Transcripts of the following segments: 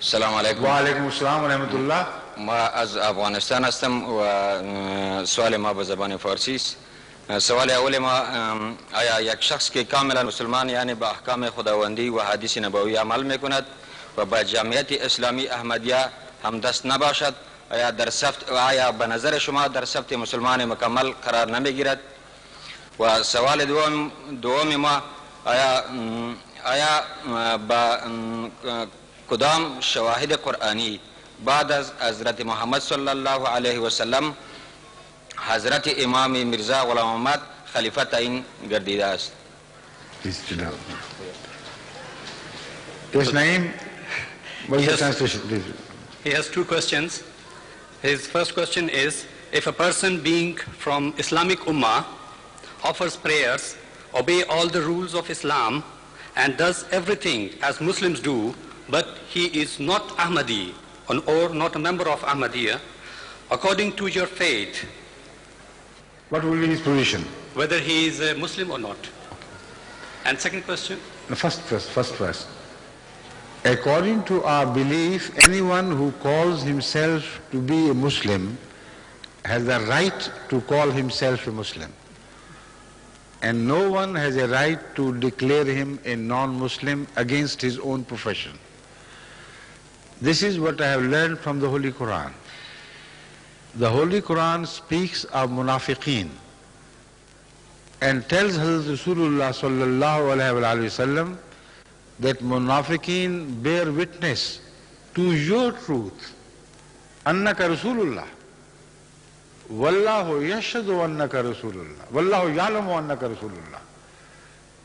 السلام عليكم. وعلیکم السلام ورحمۃ اللہ. ما از افغانستان هستم و سوال ما به زبان فارسی است. سوال اول ما، آیا یک شخص که کاملا مسلمان یعنی به احکام خداوندی و حدیث نبوی عمل میکند و به جمعیت اسلامی احمدیه هم دست نباشد، آیا به نظر شما در صفت مسلمان مکمل قرار نمیگیرد؟ و سوال دوم ما، آیا با کدام شواهد قرآنی بعد از حضرت محمد صلی الله علیه و سلم حضرت امام میرزا غلام محمد خلیفه تعیین گردیده است؟ Yes, Naeem, what is the Yes. translation, please? He has two questions. His first question is, if a person being from Islamic Ummah offers prayers, obey all the rules of Islam, and does everything as Muslims do, but he is not Ahmadi or not a member of Ahmadiyya, according to your faith, What will be his position? whether he is a Muslim or not? And second question? The first. According to our belief, anyone who calls himself to be a Muslim has the right to call himself a Muslim. And no one has a right to declare him a non-Muslim against his own profession. This is what I have learned from the Holy Quran. The Holy Quran speaks of munafiqeen and tells Hazrat Rasulullah sallallahu alaihi wasallam that munafiqeen bear witness to your truth. Annaka Rasulullah. Wallahu yashhadu annaka Rasulullah. Wallahu ya'lamu annaka Rasulullah.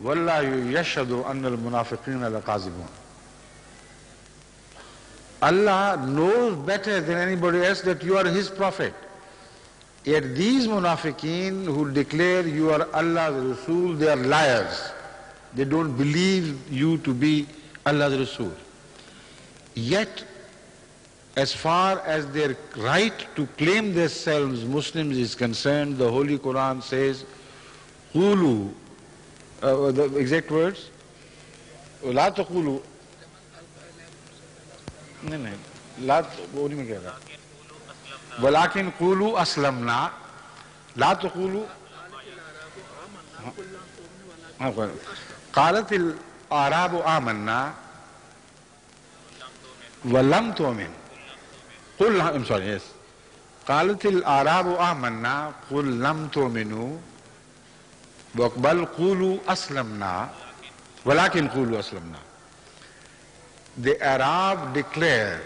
Wallahu yashhadu anna al-munafiqeen laqazibun. Allah knows better than anybody else that you are His prophet. Yet these munafiqeen who declare you are Allah's Rasul, they are liars. They don't believe you to be Allah's Rasul. Yet, as far as their right to claim themselves Muslims is concerned, the Holy Quran says, Qulu, the exact words, La taqulu, La, what do you mean? Walakin qulu aslamna, La taqulu, قالت الأعراب آمنا ولم تؤمن قل I'm sorry, yes. قالت الأعراب آمنا قل لم تؤمنوا بل قولوا أسلمنا ولكن قولوا أسلمنا. The Arab declare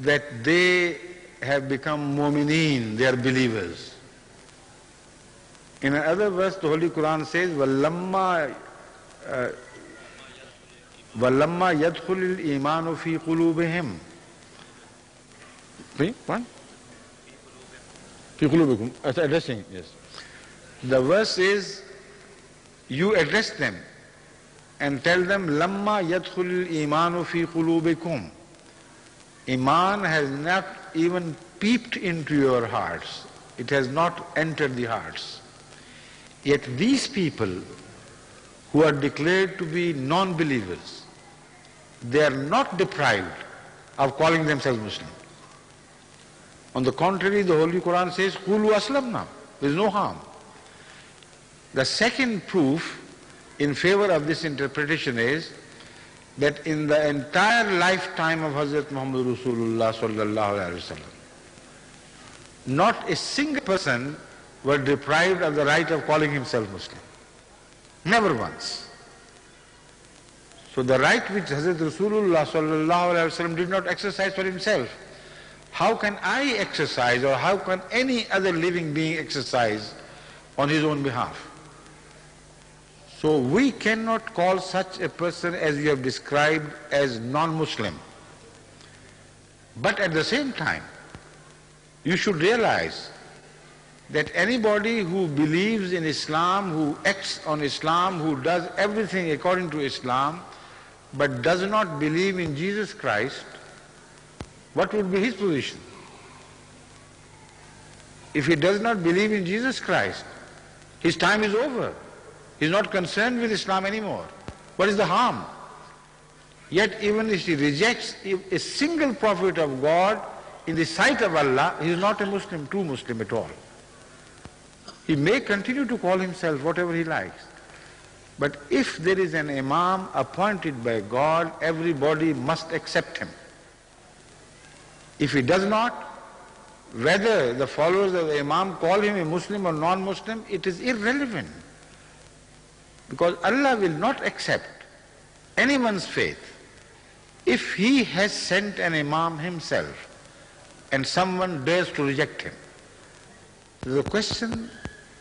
that they have become mu'mineen, they are believers. In another verse, the Holy Quran says, وَلَمَّا يَدْخُلِ الْإِيمَانُ فِي قُلُوبِهِمْ. What? فِي قُلُوبِكُمْ. Addressing, yes. The verse is, you address them and tell them, لَمَّا يَدْخُلِ الْإِيمَانُ فِي قُلُوبِكُمْ. Iman has not even peeped into your hearts. It has not entered the hearts. Yet these people who are declared to be non-believers, they are not deprived of calling themselves Muslim. On the contrary, the Holy Quran says, Qulu aslamna. There is no harm. The second proof in favor of this interpretation is that in the entire lifetime of Hazrat Muhammad Rasulullah sallallahu alaihi wasallam, not a single person were deprived of the right of calling himself Muslim. Never once. So the right which Hazrat Rasulullah sallallahu alaihi wasallam did not exercise for himself, how can I exercise or how can any other living being exercise on his own behalf? So we cannot call such a person as you have described as non-Muslim. But at the same time, you should realize that anybody who believes in Islam, who acts on Islam, who does everything according to Islam, but does not believe in Jesus Christ, what would be his position? If he does not believe in Jesus Christ, his time is over. He's not concerned with Islam anymore. What is the harm? Yet even if he rejects a single prophet of God in the sight of Allah, he is not a Muslim, true Muslim at all. He may continue to call himself whatever he likes. But if there is an Imam appointed by God, everybody must accept him. If he does not, whether the followers of the Imam call him a Muslim or non-Muslim, it is irrelevant. Because Allah will not accept anyone's faith if he has sent an Imam himself and someone dares to reject him. The question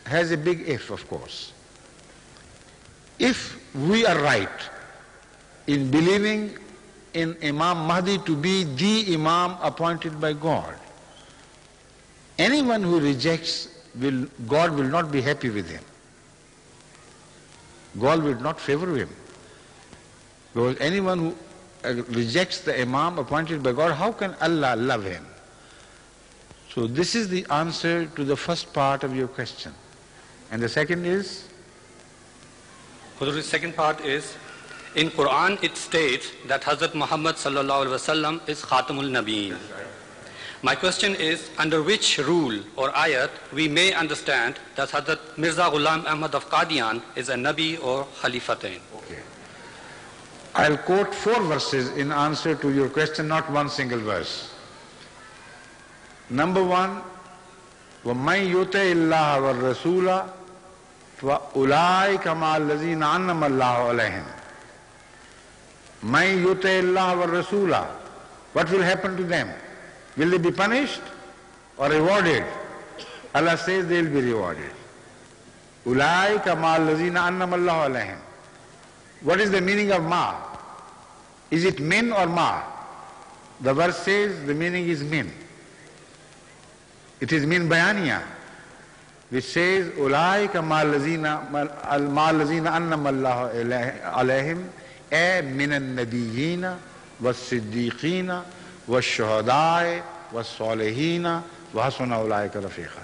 has a big if, of course. If we are right in believing in Imam Mahdi to be the Imam appointed by God, anyone who rejects, God will not be happy with him. God will not favor him. Because anyone who rejects the Imam appointed by God, how can Allah love him? So this is the answer to the first part of your question. And the second is? The second part is, in Quran it states that Hazrat Muhammad sallallahu alaihi wasallam is Khatamul Nabiyeen. My question is, under which rule or ayat we may understand that Hazrat Mirza Ghulam Ahmad of Qadian is a Nabi or Khalifatain? Okay. I'll quote 4 verses in answer to your question, not one single verse. Number 1, وَمَنْ يُطِعِ اللَّهَ وَالرَّسُولَ فَأُولَٰئِكَ مَعَ الَّذِينَ أَنْعَمَ اللَّهُ عَلَيْهِمْ. مَنْ يُطِعِ اللَّهَ وَالرَّسُولَ. What will happen to them? Will they be punished or rewarded? Allah says they will be rewarded. أُولَٰئِكَ مَعَ الَّذِينَ أَنْعَمَ اللَّهُ عَلَيْهِمْ. What is the meaning of ma? Is it min or ma? The verse says the meaning is min. It is min bayaniya, which says أُولَٰئِكَ مَعَ الَّذِينَ أَنَّمَ اللَّهُ عَلَيْهِمْ أَيْ مِنَ النَّبِيِّينَ وَالصِّدِّيقِينَ وَالشُّهَدَاءِ وَالصَّالِحِينَ وَحَسُنَ أُولَٰئِكَ رَفِيقًا.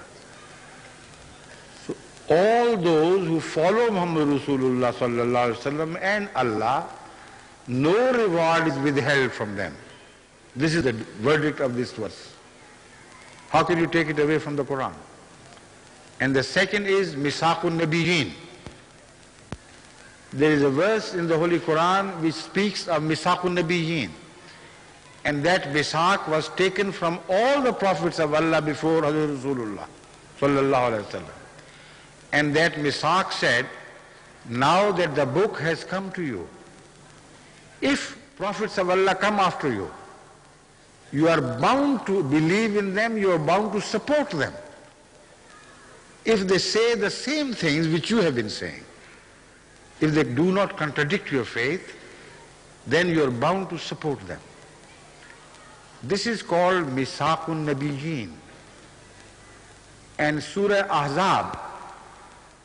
So all those who follow Muhammad Rasulullah sallallahu alaihi wasallam and Allah, no reward is withheld from them. This is the verdict of this verse. How can you take it away from the Quran? And the second is Misaqun Nabiyyin. There is a verse in the Holy Quran which speaks of Misaqun Nabiyyin. And that Misaq was taken from all the prophets of Allah before Hazrat Rasulullah sallallahu alaihi wasallam. And that Misaq said, now that the book has come to you, if prophets of Allah come after you, you are bound to believe in them, you are bound to support them. If they say the same things which you have been saying, if they do not contradict your faith, then you are bound to support them. This is called Misaqun Nabiyyin. And Surah Ahzab,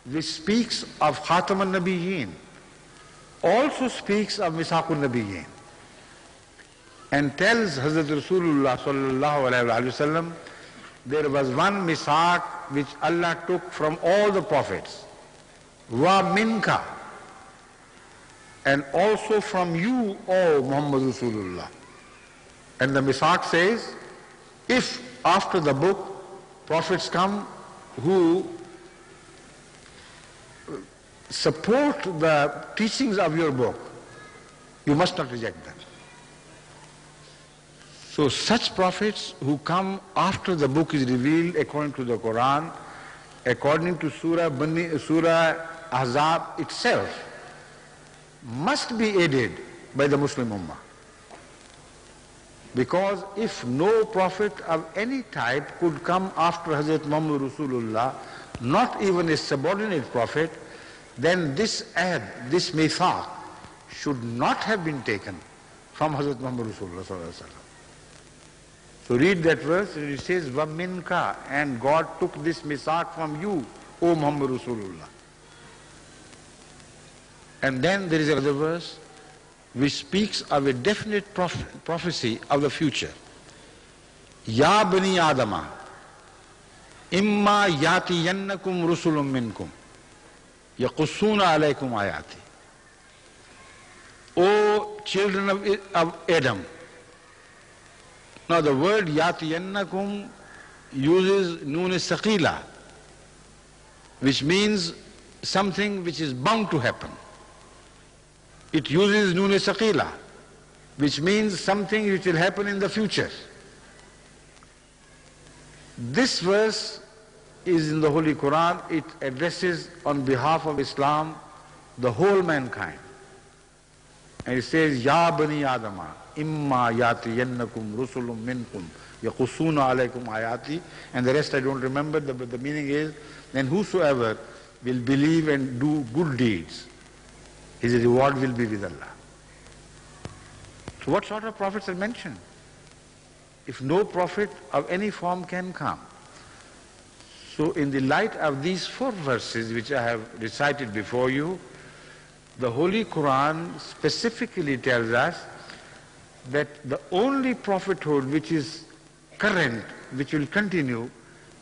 which speaks of Khatam al-Nabiyyin, also speaks of Misaqun Nabiyyin and tells Hazrat Rasulullah sallallahu alaihi wasallam there was one Misaq which Allah took from all the prophets, wa minka, and also from you, O Muhammad Rasulullah. And the Misaq says, if after the book prophets come who support the teachings of your book, you must not reject them. So such prophets who come after the book is revealed according to the Quran, according to Surah Ahzab itself, must be aided by the Muslim Ummah. Because if no prophet of any type could come after Hazrat Muhammad Rasulullah, not even a subordinate prophet, then this aid, this mithaq, should not have been taken from Hazrat Muhammad Rasulullah sallallahu alaihi wasallam. So read that verse, and it says, "Wa minka," and God took this mithaq from you, O Muhammad Rasulullah. And then there is another verse which speaks of a definite prophecy of the future. Ya bani Adama, imma yatiyannakum rusulun minkum yaqussuna alaykum ayati. O O children of Adam. Now the word yatiyannakum uses noon saqila, which means something which is bound to happen. It uses noon saqila, which means something which will happen in the future. This verse is in the Holy Quran. It addresses on behalf of Islam the whole mankind. And it says, Ya bani Adama, imma yatiyannakum rusulum minkum yaqussuna alaykum ayati. And the rest I don't remember, but the meaning is, then whosoever will believe and do good deeds, his reward will be with Allah. So what sort of prophets are mentioned? If no prophet of any form can come. So in the light of these 4 verses which I have recited before you, the Holy Quran specifically tells us that the only prophethood which is current, which will continue,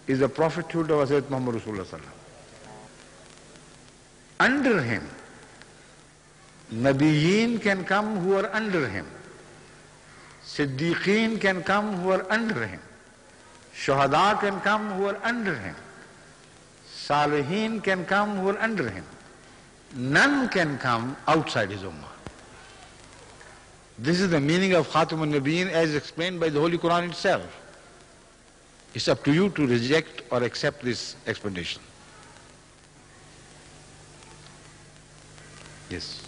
is the prophethood of Hazrat Muhammad Rasulullah. Under him, Nabiyeen can come who are under him. Siddiqeen can come who are under him. Shuhada can come who are under him. Salihin can come who are under him. None can come outside his ummah. This is the meaning of Khatamun Nabiyyin as explained by the Holy Quran itself. It's up to you to reject or accept this explanation. Yes.